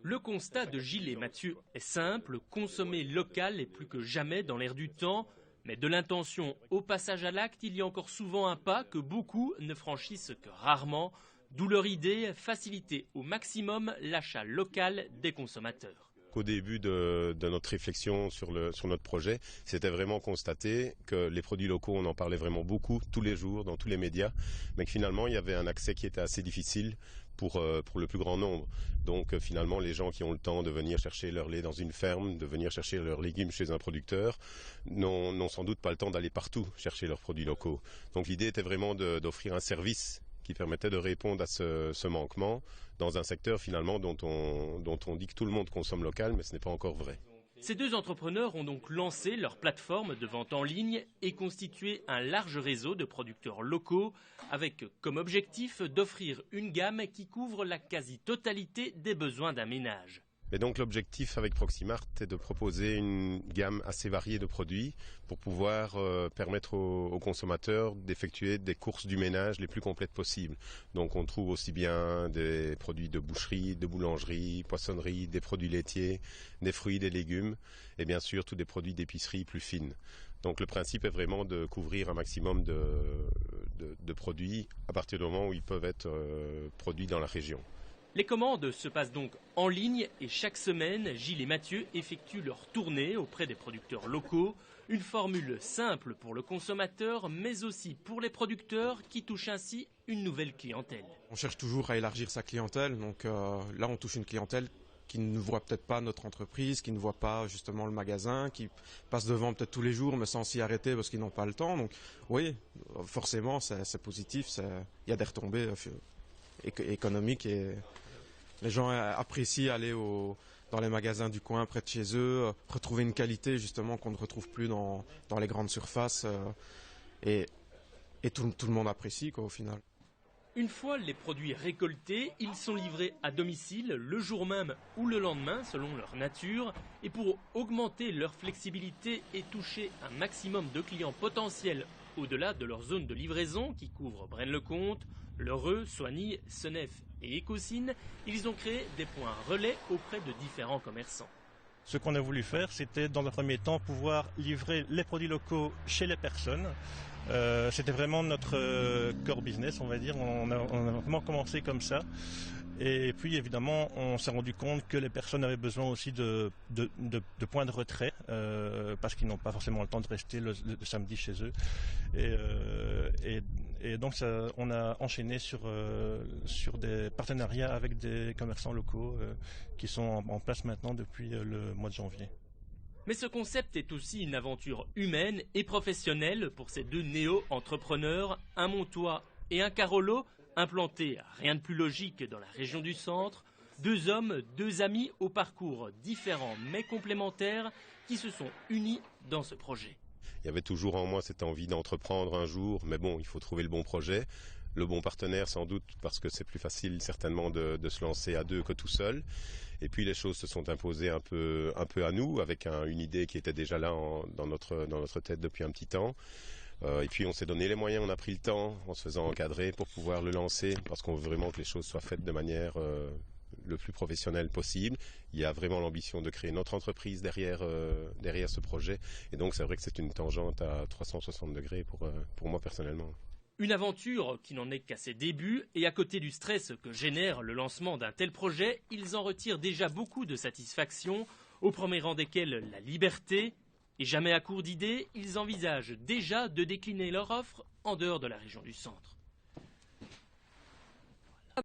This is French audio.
Le constat de Gilles et Mathieu est simple, consommer local est plus que jamais dans l'air du temps. Mais de l'intention au passage à l'acte, il y a encore souvent un pas que beaucoup ne franchissent que rarement. D'où leur idée, faciliter au maximum l'achat local des consommateurs. Au début de notre réflexion sur notre projet, c'était vraiment constater que les produits locaux, on en parlait vraiment beaucoup, tous les jours, dans tous les médias, mais que finalement, il y avait un accès qui était assez difficile pour le plus grand nombre. Donc finalement, les gens qui ont le temps de venir chercher leur lait dans une ferme, de venir chercher leurs légumes chez un producteur, n'ont sans doute pas le temps d'aller partout chercher leurs produits locaux. Donc l'idée était vraiment d'offrir un service qui permettait de répondre à ce manquement dans un secteur finalement dont on dit que tout le monde consomme local, mais ce n'est pas encore vrai. Ces deux entrepreneurs ont donc lancé leur plateforme de vente en ligne et constitué un large réseau de producteurs locaux avec comme objectif d'offrir une gamme qui couvre la quasi-totalité des besoins d'un ménage. Et donc l'objectif avec Proximart est de proposer une gamme assez variée de produits pour pouvoir permettre aux consommateurs d'effectuer des courses du ménage les plus complètes possibles. Donc on trouve aussi bien des produits de boucherie, de boulangerie, poissonnerie, des produits laitiers, des fruits, des légumes et bien sûr tous des produits d'épicerie plus fines. Donc le principe est vraiment de couvrir un maximum de produits à partir du moment où ils peuvent être produits dans la région. Les commandes se passent donc en ligne et chaque semaine, Gilles et Mathieu effectuent leur tournée auprès des producteurs locaux. Une formule simple pour le consommateur, mais aussi pour les producteurs qui touchent ainsi une nouvelle clientèle. On cherche toujours à élargir sa clientèle, donc là on touche une clientèle qui ne voit peut-être pas notre entreprise, qui ne voit pas justement le magasin, qui passe devant peut-être tous les jours mais sans s'y arrêter parce qu'ils n'ont pas le temps. Donc oui, forcément c'est positif, il y a des retombées économiques et les gens apprécient aller dans les magasins du coin près de chez eux, retrouver une qualité justement qu'on ne retrouve plus dans les grandes surfaces et tout le monde apprécie au final. Une fois les produits récoltés, ils sont livrés à domicile le jour même ou le lendemain selon leur nature. Et pour augmenter leur flexibilité et toucher un maximum de clients potentiels au-delà de leur zone de livraison qui couvre Braine-le-Comte, L'Heureux, Soignies, Senef et Écosine, ils ont créé des points relais auprès de différents commerçants. Ce qu'on a voulu faire, c'était dans un premier temps pouvoir livrer les produits locaux chez les personnes. C'était vraiment notre core business, on va dire. On a vraiment commencé comme ça. Et puis évidemment, on s'est rendu compte que les personnes avaient besoin aussi de points de retrait parce qu'ils n'ont pas forcément le temps de rester le samedi chez eux. Et donc on a enchaîné sur des partenariats avec des commerçants locaux qui sont en place maintenant depuis le mois de janvier. Mais ce concept est aussi une aventure humaine et professionnelle pour ces deux néo-entrepreneurs, un Montois et un Carolo, implantés, rien de plus logique, dans la région du centre. Deux hommes, deux amis au parcours différents mais complémentaires qui se sont unis dans ce projet. Il y avait toujours en moi cette envie d'entreprendre un jour, mais bon, il faut trouver le bon projet, le bon partenaire sans doute, parce que c'est plus facile certainement de se lancer à deux que tout seul. Et puis les choses se sont imposées un peu à nous, avec une idée qui était déjà là dans notre tête depuis un petit temps. Et puis on s'est donné les moyens, on a pris le temps en se faisant encadrer pour pouvoir le lancer, parce qu'on veut vraiment que les choses soient faites de manière le plus professionnelle possible. Il y a vraiment l'ambition de créer notre entreprise derrière ce projet. Et donc c'est vrai que c'est une tangente à 360 degrés pour moi personnellement. Une aventure qui n'en est qu'à ses débuts, et à côté du stress que génère le lancement d'un tel projet, ils en retirent déjà beaucoup de satisfaction, au premier rang desquels la liberté. Et jamais à court d'idées, ils envisagent déjà de décliner leur offre en dehors de la région du centre.